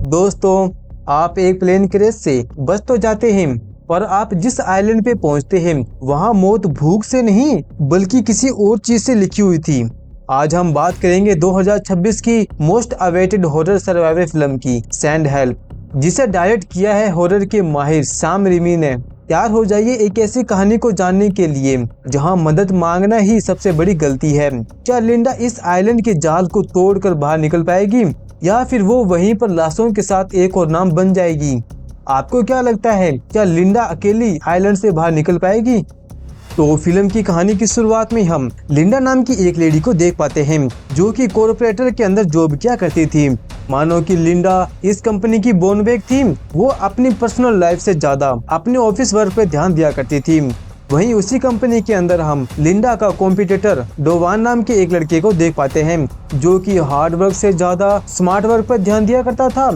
दोस्तों, आप एक प्लेन क्रैश से बच तो जाते हैं, पर आप जिस आइलैंड पे पहुंचते हैं वहां मौत भूख से नहीं बल्कि किसी और चीज से लिखी हुई थी। आज हम बात करेंगे 2026 की most awaited horror survival film की, सैंड हेल्प, जिसे डायरेक्ट किया है हॉरर के माहिर सैम रेमी ने। तैयार हो जाइए एक ऐसी कहानी को जानने के लिए जहां मदद मांगना ही सबसे बड़ी गलती है। क्या लिंडा इस आइलैंड के जाल को तोड़कर बाहर निकल पाएगी, या फिर वो वहीं पर लाशों के साथ एक और नाम बन जाएगी? आपको क्या लगता है, क्या लिंडा अकेली आइलैंड से बाहर निकल पाएगी? तो फिल्म की कहानी की शुरुआत में हम लिंडा नाम की एक लेडी को देख पाते हैं जो कि कॉर्पोरेटर के अंदर जॉब किया करती थी। मानो कि लिंडा इस कंपनी की बोनबैक थी। वो अपनी पर्सनल लाइफ से ज्यादा अपने ऑफिस वर्क पे ध्यान दिया करती थी। वहीं उसी कंपनी के अंदर हम लिंडा का कॉम्पिटिटर डोवान नाम के एक लड़के को देख पाते हैं जो कि हार्ड वर्क से ज्यादा स्मार्ट वर्क पर ध्यान दिया करता था।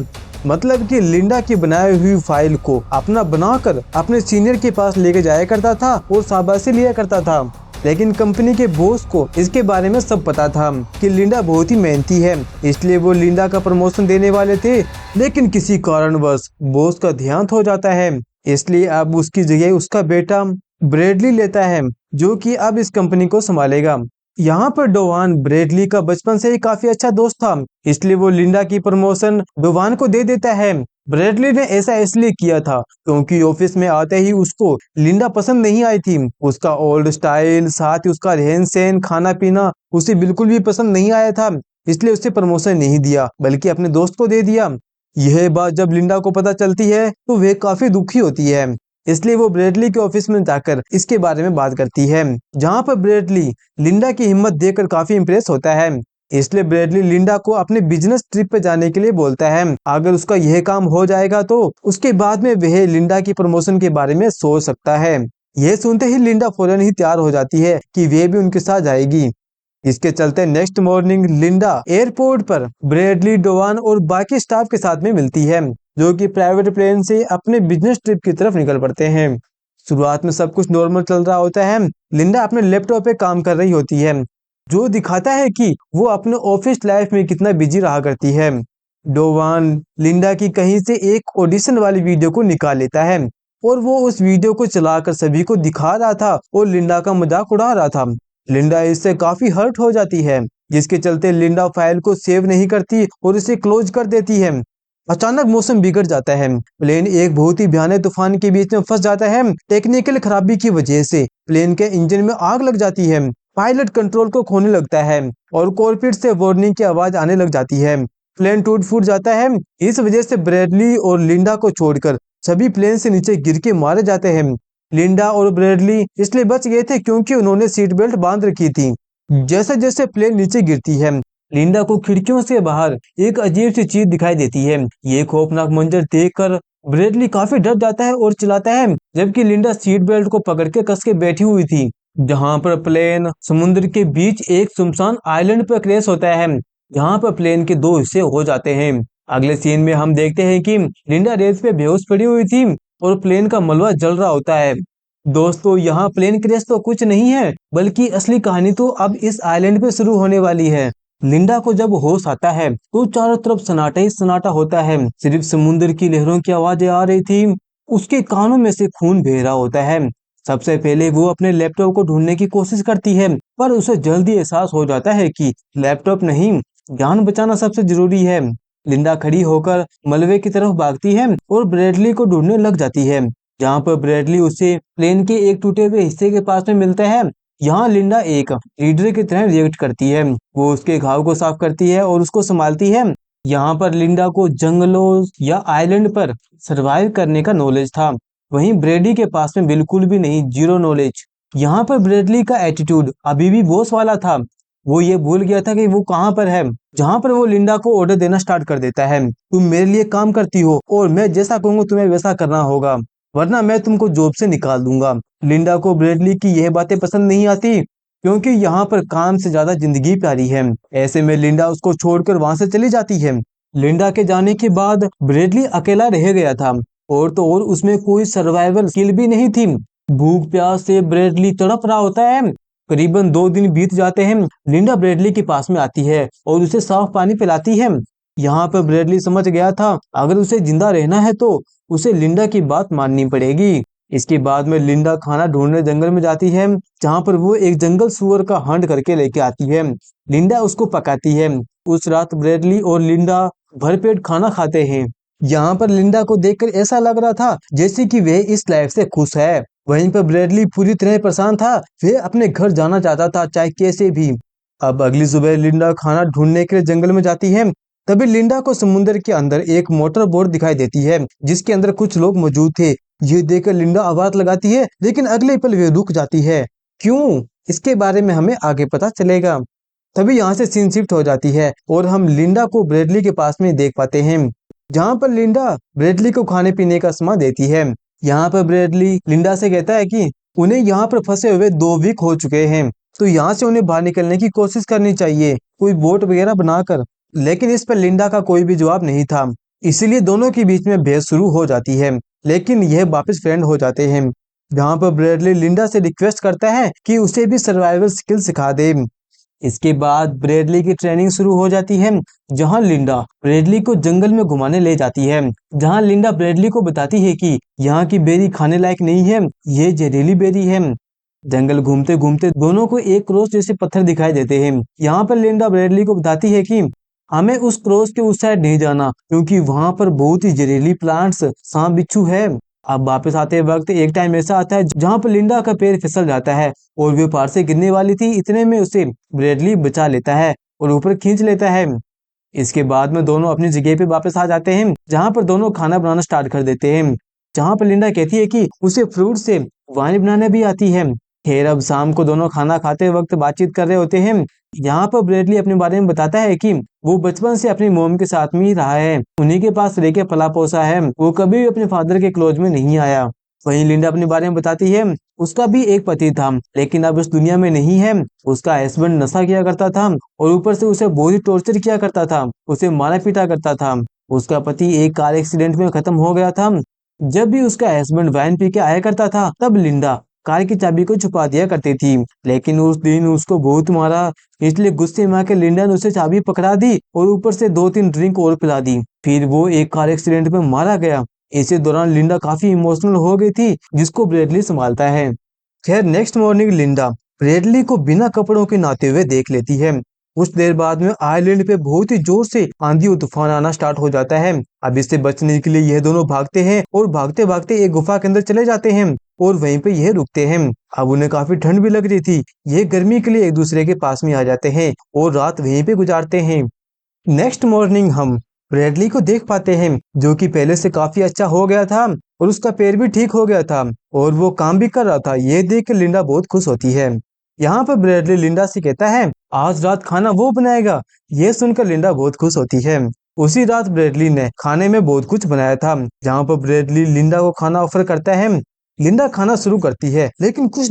मतलब कि लिंडा की बनाई हुई फाइल को अपना बनाकर अपने सीनियर के पास लेके जाया करता था और शाबाशी लिया करता था। लेकिन कंपनी के बॉस को इसके बारे में सब पता था कि लिंडा बहुत ही मेहनती है, इसलिए वो लिंडा का प्रमोशन देने वाले थे। लेकिन किसी कारणवश बॉस का देहांत हो जाता है, इसलिए अब उसकी जगह उसका बेटा ब्रेडली लेता है जो कि अब इस कंपनी को संभालेगा। यहाँ पर डोवान ब्रेडली का बचपन से ही काफी अच्छा दोस्त था, इसलिए वो लिंडा की प्रमोशन डोवान को दे देता है। ब्रेडली ने ऐसा इसलिए किया था क्योंकि ऑफिस में आते ही उसको लिंडा पसंद नहीं आई थी। उसका ओल्ड स्टाइल, साथ ही उसका रहन सहन, खाना पीना उसे बिल्कुल भी पसंद नहीं आया था, इसलिए उसे प्रमोशन नहीं दिया बल्कि अपने दोस्त को दे दिया। यह बात जब लिंडा को पता चलती है तो वह काफी दुखी होती है, इसलिए वो ब्रेडली के ऑफिस में जाकर इसके बारे में बात करती है, जहां पर ब्रेडली लिंडा की हिम्मत देखकर काफी इम्प्रेस होता है। इसलिए ब्रेडली लिंडा को अपने बिजनेस ट्रिप पे जाने के लिए बोलता है। अगर उसका यह काम हो जाएगा तो उसके बाद में वह लिंडा की प्रमोशन के बारे में सोच सकता है। यह सुनते ही लिंडा फौरन ही तैयार हो जाती है कि वह भी उनके साथ जाएगी। इसके चलते नेक्स्ट मॉर्निंग लिंडा एयरपोर्ट पर ब्रेडली, डोवान और बाकी स्टाफ के साथ में मिलती है जो कि प्राइवेट प्लेन से अपने बिजनेस ट्रिप की तरफ निकल पड़ते हैं। शुरुआत में सब कुछ नॉर्मल चल रहा होता है। लिंडा अपने लैपटॉप पे काम कर रही होती है जो दिखाता है कि वो अपने ऑफिस लाइफ में कितना बिजी रहा करती है। डोवान लिंडा की कहीं से एक ऑडिशन वाली वीडियो को निकाल लेता है और वो उस वीडियो को चलाकर सभी को दिखा रहा था और लिंडा का मजाक उड़ा रहा था। लिंडा इससे काफी हर्ट हो जाती है, जिसके चलते लिंडा फाइल को सेव नहीं करती और इसे क्लोज कर देती है। अचानक मौसम बिगड़ जाता है। प्लेन एक बहुत ही भयानक तूफान के बीच में फंस जाता है। टेक्निकल खराबी की वजह से प्लेन के इंजन में आग लग जाती है। पायलट कंट्रोल को खोने लगता है और कॉकपिट से वार्निंग की आवाज आने लग जाती है। प्लेन टूट फूट जाता है। इस वजह से ब्रेडली और लिंडा को छोड़कर सभी प्लेन से नीचे गिर के मारे जाते हैं। लिंडा और ब्रेडली इसलिए बच गए थे क्योंकि उन्होंने सीट बेल्ट बांध रखी थी। जैसे जैसे प्लेन नीचे गिरती है, लिंडा को खिड़कियों से बाहर एक अजीब सी चीज दिखाई देती है। ये खौफनाक मंजर देखकर ब्रेडली काफी डर जाता है और चिल्लाता है, जबकि लिंडा सीट बेल्ट को पकड़ के कस के बैठी हुई थी। जहां पर प्लेन समुद्र के बीच एक सुनसान आइलैंड पर क्रैश होता है, जहां पर प्लेन के दो हिस्से हो जाते हैं। अगले सीन में हम देखते हैं कि लिंडा रेत पे बेहोश पड़ी हुई थी और प्लेन का मलबा जल रहा होता है। दोस्तों, यहाँ प्लेन क्रैश तो कुछ नहीं है, बल्कि असली कहानी तो अब इस आइलैंड पे शुरू होने वाली है। लिंडा को जब होश आता है तो चारों तरफ सन्नाटा ही सन्नाटा होता है। सिर्फ समुद्र की लहरों की आवाजें आ रही थी। उसके कानों में से खून बह रहा होता है। सबसे पहले वो अपने लैपटॉप को ढूंढने की कोशिश करती है, पर उसे जल्दी एहसास हो जाता है कि लैपटॉप नहीं, जान बचाना सबसे जरूरी है। लिंडा खड़ी होकर मलबे की तरफ भागती है और ब्रेडली को ढूंढने लग जाती है, जहाँ पर ब्रेडली उसे प्लेन के एक टूटे हुए हिस्से के पास में मिलता है। यहाँ लिंडा एक लीडर की तरह रिएक्ट करती है। वो उसके घाव को साफ करती है और उसको संभालती है। यहाँ पर लिंडा को जंगलों या आइलैंड पर सरवाइव करने का नॉलेज था, वहीं ब्रेडी के पास में बिल्कुल भी नहीं, जीरो नॉलेज। यहाँ पर ब्रेडली का एटीट्यूड अभी भी बॉस वाला था। वो ये भूल गया था कि वो कहाँ पर है। जहाँ पर वो लिंडा को ऑर्डर देना स्टार्ट कर देता है, तुम मेरे लिए काम करती हो और मैं जैसा कहूँगा तुम्हें वैसा करना होगा, वरना मैं तुमको जॉब से निकाल दूंगा। लिंडा को ब्रेडली की यह बातें पसंद नहीं आती क्योंकि यहाँ पर काम से ज्यादा जिंदगी प्यारी है। ऐसे में लिंडा उसको छोड़कर वहां से चली जाती है। लिंडा के जाने के बाद ब्रेडली अकेला रह गया था और तो और उसमें कोई सर्वाइवल स्किल भी नहीं थी। भूख प्यास से ब्रेडली तड़प रहा होता है। करीबन 2 दिन बीत जाते हैं। लिंडा ब्रेडली के पास में आती है और उसे साफ पानी पिलाती है। यहाँ पर ब्रेडली समझ गया था अगर उसे जिंदा रहना है तो उसे लिंडा की बात माननी पड़ेगी। इसके बाद में लिंडा खाना ढूंढने जंगल में जाती है, जहाँ पर वो एक जंगल सुअर का हंट करके लेके आती है। लिंडा उसको पकाती है। उस रात ब्रेडली और लिंडा भरपेट खाना खाते हैं। यहाँ पर लिंडा को देखकर ऐसा लग रहा था जैसे कि वह इस लाइफ से खुश है। वहीं पर ब्रेडली पूरी तरह परेशान था। वह अपने घर जाना चाहता था चाहे कैसे भी। अब अगली सुबह लिंडा खाना ढूंढने के लिए जंगल में जाती है। तभी लिंडा को समुद्र के अंदर एक मोटर बोट दिखाई देती है जिसके अंदर कुछ लोग मौजूद थे। ये देखकर लिंडा आवाज लगाती है, लेकिन अगले पल वे रुक जाती है। क्यों? इसके बारे में हमें आगे पता चलेगा। तभी यहाँ से सीन शिफ्ट हो जाती है और हम लिंडा को ब्रेडली के पास में देख पाते हैं, जहाँ पर लिंडा ब्रेडली को खाने पीने का सामान देती है। यहाँ पर ब्रेडली लिंडा से कहता है कि उन्हें यहाँ पर फंसे हुए 2 वीक हो चुके हैं, तो यहाँ से उन्हें बाहर निकलने की कोशिश करनी चाहिए, कोई बोट वगैरह बनाकर। लेकिन इस पर लिंडा का कोई भी जवाब नहीं था। इसीलिए दोनों के बीच में बहस शुरू हो जाती है, लेकिन यह वापस फ्रेंड हो जाते हैं। जहाँ पर ब्रेडली लिंडा से रिक्वेस्ट करता है कि उसे भी सर्वाइवल स्किल सिखा दे। इसके बाद ब्रेडली की ट्रेनिंग शुरू हो जाती है, जहां लिंडा ब्रेडली को जंगल में घुमाने ले जाती है। जहां लिंडा ब्रेडली को बताती है कि यहाँ की बेरी खाने लायक नहीं है, ये जहरीली बेरी है। जंगल घूमते घूमते दोनों को एक क्रॉस जैसे पत्थर दिखाई देते हैं। यहाँ पर लिंडा ब्रेडली को बताती है कि हमें उस क्रॉस के उस साइड नहीं जाना, क्योंकि वहां पर बहुत ही जहरीली प्लांट्स सांप बिच्छू है। अब वापस आते वक्त एक टाइम ऐसा आता है जहाँ पर लिंडा का पैर फिसल जाता है और वो पहाड़ से गिरने वाली थी। इतने में उसे ब्रेडली बचा लेता है और ऊपर खींच लेता है। इसके बाद में दोनों अपनी जगह पे वापस आ जाते हैं, जहाँ पर दोनों खाना बनाना स्टार्ट कर देते हैं। जहाँ पर लिंडा कहती है कि उसे फ्रूट से वाइन बनाने भी आती है। खैर, अब शाम को दोनों खाना खाते वक्त बातचीत कर रहे होते हैं। यहाँ पर ब्रेडली अपने बारे में बताता है कि वो बचपन से अपनी मोम के साथ में ही रहा है, उन्हीं के पास रह के पला पोसा है, वो कभी भी अपने फादर के क्लोज में नहीं आया। वहीं लिंडा अपने बारे में बताती है उसका भी एक पति था, लेकिन अब इस दुनिया में नहीं है। उसका हस्बैंड नशा किया करता था और ऊपर से उसे बहुत ही टॉर्चर किया करता था, उसे मारा पीटा करता था। उसका पति एक कार एक्सीडेंट में खत्म हो गया था। जब भी उसका हस्बैंड वाइन पी के आया करता था, तब लिंडा कार की चाबी को छुपा दिया करती थी। लेकिन उस दिन उसको बहुत मारा, इसलिए गुस्से में आकर लिंडा ने उसे चाबी पकड़ा दी और ऊपर से 2-3 ड्रिंक और पिला दी। फिर वो एक कार एक्सीडेंट में मारा गया। इसी दौरान लिंडा काफी इमोशनल हो गई थी, जिसको ब्रेडली संभालता है। खैर, नेक्स्ट मॉर्निंग लिंडा ब्रेडली को बिना कपड़ों के नहाते हुए देख लेती है। कुछ देर बाद में आइलैंड पे बहुत ही जोर से आंधी और तूफान आना स्टार्ट हो जाता है। अब इससे बचने के लिए यह दोनों भागते हैं और भागते भागते एक गुफा के अंदर चले जाते हैं और वहीं पे यह रुकते हैं। अब उन्हें काफी ठंड भी लग रही थी। यह गर्मी के लिए एक दूसरे के पास में आ जाते हैं और रात वहीं पे गुजारते हैं। नेक्स्ट मॉर्निंग हम ब्रेडली को देख पाते हैं, जो कि पहले से काफी अच्छा हो गया था और उसका पैर भी ठीक हो गया था और वो काम भी कर रहा था। ये देख के लिंडा बहुत खुश होती है। यहाँ पर ब्रेडली लिंडा से कहता है आज रात खाना वो बनाएगा। ये सुनकर लिंडा बहुत खुश होती है। उसी रात ब्रेडली ने खाने में बहुत कुछ बनाया था। जहाँ पर ब्रेडली लिंडा को खाना ऑफर करता है। लिंडा खाना शुरू करती है, लेकिन कुछ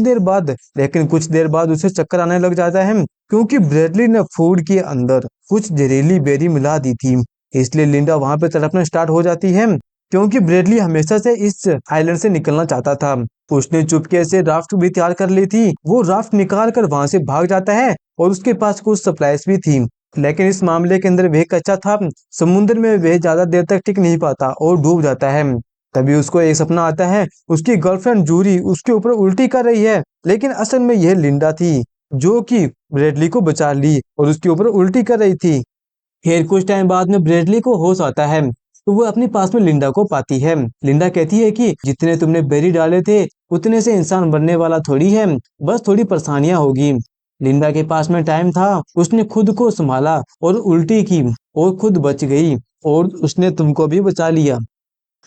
देर बाद उसे चक्कर आने लग जाता है, क्योंकि ब्रेडली ने फूड के अंदर कुछ जहरीली बेरी मिला दी थी। इसलिए लिंडा वहां पे तड़पना स्टार्ट हो जाती है, क्योंकि ब्रेडली हमेशा से इस आइलैंड से निकलना चाहता था। उसने चुपके से राफ्ट भी तैयार कर ली थी। वो राफ्ट निकाल कर वहां से भाग जाता है और उसके पास कुछ सप्लाईज भी थी। लेकिन इस मामले के अंदर वह कच्चा था। समुद्र में वह ज्यादा देर तक टिक नहीं पाता और डूब जाता है। तभी उसको एक सपना आता है, उसकी गर्लफ्रेंड जूरी उसके ऊपर उल्टी कर रही है, लेकिन असल में यह लिंडा थी, जो कि ब्रेडली को बचा ली और उसके ऊपर उल्टी कर रही थी। फिर कुछ टाइम बाद में ब्रेडली को होश आता है, तो वो अपने पास में लिंडा को पाती है। लिंडा कहती है कि जितने तुमने बेरी डाले थे उतने से इंसान बनने वाला थोड़ी है, बस थोड़ी परेशानियां होगी। लिंडा के पास में टाइम था, उसने खुद को संभाला और उल्टी की और खुद बच गई और उसने तुमको भी बचा लिया।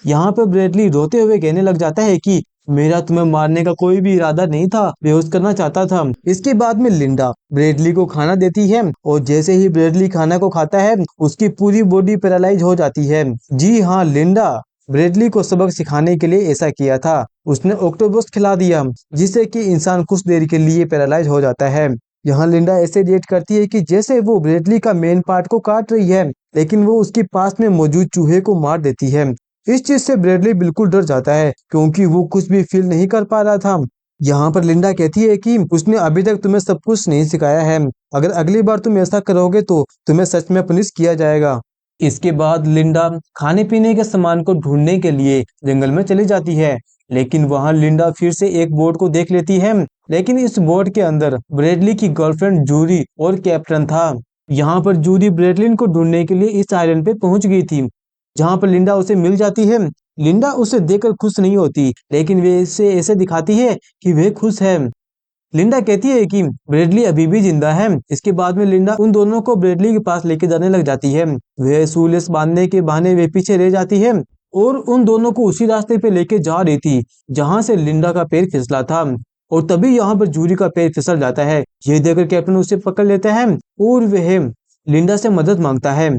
यहाँ पर ब्रेडली रोते हुए कहने लग जाता है कि मेरा तुम्हें मारने का कोई भी इरादा नहीं था, बेहोश करना चाहता था। इसके बाद में लिंडा ब्रेडली को खाना देती है और जैसे ही ब्रेडली खाना को खाता है, उसकी पूरी बॉडी पैरालाइज हो जाती है। जी हाँ, लिंडा ब्रेडली को सबक सिखाने के लिए ऐसा किया था। उसने ऑक्टोपस खिला दिया, जिससे कि इंसान कुछ देर के लिए पैरालाइज हो जाता है। यहाँ लिंडा ऐसे रिएक्ट करती है कि जैसे वो ब्रेडली का मेन पार्ट को काट रही है, लेकिन वो उसके पास में मौजूद चूहे को मार देती है। इस चीज से ब्रेडली बिल्कुल डर जाता है, क्योंकि वो कुछ भी फील नहीं कर पा रहा था। यहाँ पर लिंडा कहती है कि उसने अभी तक तुम्हें सब कुछ नहीं सिखाया है, अगर अगली बार तुम ऐसा करोगे तो तुम्हें सच में पनिश किया जाएगा। इसके बाद लिंडा खाने पीने के सामान को ढूंढने के लिए जंगल में चली जाती है, लेकिन वहां लिंडा फिर से एक बोट को देख लेती है। लेकिन इस बोट के अंदर ब्रेडली की गर्लफ्रेंड जूरी और कैप्टन था। यहाँ पर जूरी ब्रेडलिन को ढूंढने के लिए इस आइलैंड पे पहुंच गई थी, जहाँ पर लिंडा उसे मिल जाती है। लिंडा उसे देखकर खुश नहीं होती, लेकिन वे इसे ऐसे दिखाती है कि वे खुश है। लिंडा कहती है कि ब्रेडली अभी भी जिंदा है। इसके बाद में लिंडा उन दोनों को ब्रेडली के पास लेके जाने लग जाती है। वे शूलेस बांधने के बहाने वे पीछे रह जाती है और उन दोनों को उसी रास्ते पे लेके जा रही थी जहां से लिंडा का पैर फिसला था। और तभी यहाँ पर जूरी का पैर फिसल जाता है। ये देखकर कैप्टन उसे पकड़ लेता है और वह लिंडा से मदद मांगता है।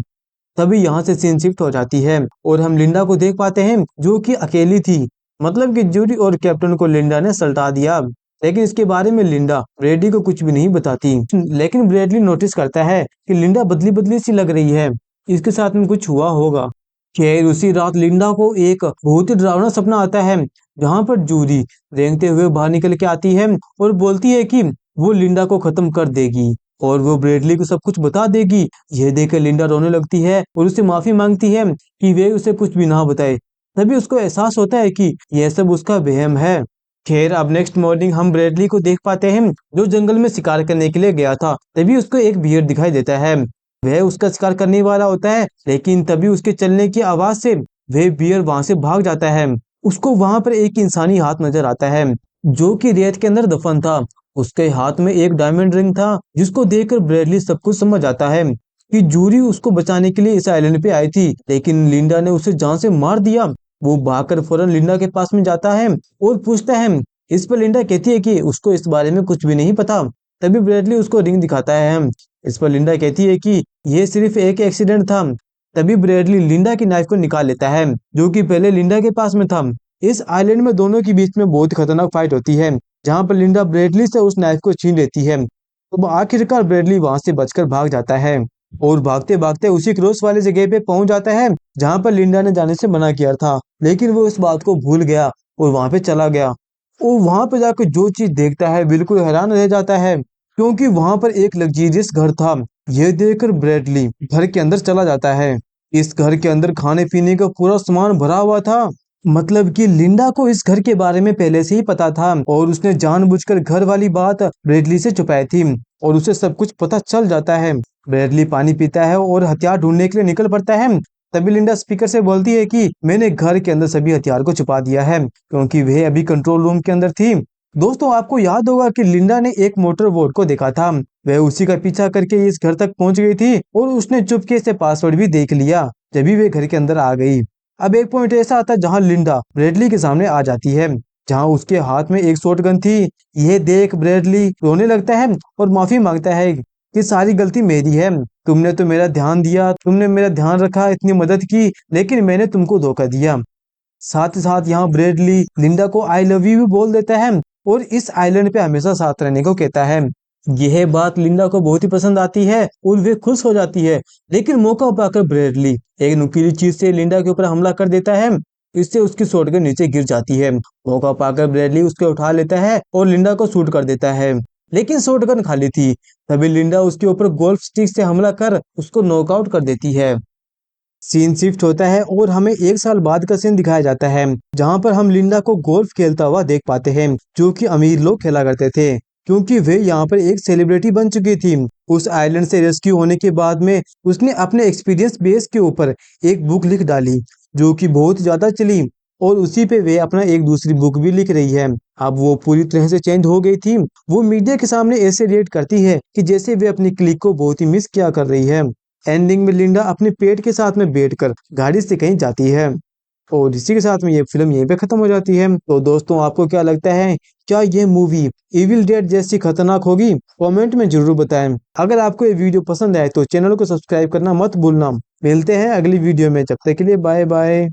तभी यहाँ से सीन शिफ्ट हो जाती है और हम लिंडा को देख पाते हैं जो कि अकेली थी। मतलब कि जूरी और कैप्टन को लिंडा ने सल्टा दिया। लेकिन इसके बारे में लिंडा ब्रेडली को कुछ भी नहीं बताती। लेकिन ब्रेडली नोटिस करता है कि लिंडा बदली बदली सी लग रही है, इसके साथ में कुछ हुआ होगा। खैर उसी रात लिंडा को एक बहुत ही डरावना सपना आता है, जहाँ पर जूरी रेंगते हुए बाहर निकल के आती है और बोलती है कि वो लिंडा को खत्म कर देगी और वो ब्रेडली को सब कुछ बता देगी। यह देखकर लिंडा रोने लगती है और उससे माफी मांगती है कि वे उसे कुछ भी ना बताए। तभी उसको एहसास होता है कि यह सब उसका वहम है। खैर अब नेक्स्ट मॉर्निंग हम ब्रेडली को देख पाते हैं जो जंगल में शिकार करने के लिए गया था। तभी उसको एक बियर दिखाई देता है। वह उसका शिकार करने वाला होता है, लेकिन तभी उसके चलने की आवाज से वह बियर वहां से भाग जाता है। उसको वहां पर एक इंसानी हाथ नजर आता है जो कि रेत के अंदर दफन था। उसके हाथ में एक डायमंड रिंग था, जिसको देखकर ब्रेडली सब कुछ समझ आता है कि जूरी उसको बचाने के लिए इस आइलैंड पे आई थी, लेकिन लिंडा ने उसे जान से मार दिया। वो भागकर फौरन लिंडा के पास में जाता है और पूछता है। इस पर लिंडा कहती है कि उसको इस बारे में कुछ भी नहीं पता। तभी ब्रेडली उसको रिंग दिखाता है। इस पर लिंडा कहती है कि यह सिर्फ एक एक्सीडेंट था। तभी ब्रेडली लिंडा की नाइफ को निकाल लेता है, जो कि पहले लिंडा के पास में था। इस आइलैंड में दोनों के बीच में बहुत खतरनाक फाइट होती है, जहां पर लिंडा ब्रेडली से उस नाइफ को छीन लेती है। तो आखिरकार ब्रेडली वहां से बचकर भाग जाता है और भागते भागते उसी क्रॉस वाली जगह पे पहुंच जाता है जहां पर लिंडा ने जाने से मना किया था। लेकिन वो इस बात को भूल गया और वहां पे चला गया। और वहां पे जाकर जो चीज देखता है बिल्कुल हैरान रह जाता है, क्योंकि वहां पर एक लग्जरियस घर था। यह देखकर ब्रेडली घर के अंदर चला जाता है। इस घर के अंदर खाने पीने का पूरा सामान भरा हुआ था। मतलब कि लिंडा को इस घर के बारे में पहले से ही पता था और उसने जानबूझकर घर वाली बात ब्रेडली से छुपाई थी और उसे सब कुछ पता चल जाता है। ब्रेडली पानी पीता है और हथियार ढूंढने के लिए निकल पड़ता है। तभी लिंडा स्पीकर से बोलती है कि मैंने घर के अंदर सभी हथियार को छुपा दिया है, क्योंकि वह अभी कंट्रोल रूम के अंदर थी। दोस्तों आपको याद होगा कि लिंडा ने एक मोटर बोट को देखा था। वह उसी का पीछा करके इस घर तक पहुंच गई थी और उसने चुपके से पासवर्ड भी देख लिया जब भी वे घर के अंदर आ गई। अब एक पॉइंट ऐसा आता है जहां लिंडा ब्रेडली के सामने आ जाती है, जहां उसके हाथ में एक शॉटगन थी। यह देख ब्रेडली रोने लगता है और माफी मांगता है कि सारी गलती मेरी है। तुमने तो मेरा ध्यान दिया, तुमने मेरा ध्यान रखा, इतनी मदद की, लेकिन मैंने तुमको धोखा दिया। साथ ही साथ यहाँ ब्रेडली लिंडा को आई लव यू भी बोल देता है और इस आइलैंड पे हमेशा साथ रहने को कहता है। यह बात लिंडा को बहुत ही पसंद आती है और वे खुश हो जाती है। लेकिन मौका पाकर ब्रेडली एक नुकीली चीज से लिंडा के ऊपर हमला कर देता है। इससे उसकी शॉटगन नीचे गिर जाती है। मौका पाकर ब्रेडली उसको उठा लेता है और लिंडा को शूट कर देता है, लेकिन शॉटगन खाली थी। तभी लिंडा उसके ऊपर गोल्फ स्टिक से हमला कर उसको नॉकआउट कर देती है। सीन शिफ्ट होता है और हमें एक साल बाद का सीन दिखाया जाता है, जहां पर हम लिंडा को गोल्फ खेलता हुआ देख पाते हैं, जो कि अमीर लोग खेला करते थे, क्योंकि वे यहाँ पर एक सेलिब्रिटी बन चुकी थी। उस आइलैंड से रेस्क्यू होने के बाद में उसने अपने एक्सपीरियंस बेस के ऊपर एक बुक लिख डाली, जो कि बहुत ज्यादा चली और उसी पे वे अपना एक दूसरी बुक भी लिख रही है। अब वो पूरी तरह से चेंज हो गई थी। वो मीडिया के सामने ऐसे रिएक्ट करती है कि जैसे वे अपनी क्लिक को बहुत ही मिस किया कर रही है। एंडिंग में लिंडा अपने पेट के साथ में बैठकर गाड़ी से कहीं जाती है और इसी के साथ में ये फिल्म यहीं पे खत्म हो जाती है। तो दोस्तों आपको क्या लगता है, क्या ये मूवी इविल डेड जैसी खतरनाक होगी? कमेंट में जरूर बताएं। अगर आपको ये वीडियो पसंद आए तो चैनल को सब्सक्राइब करना मत भूलना। मिलते हैं अगली वीडियो में, जब तक के लिए बाय बाय।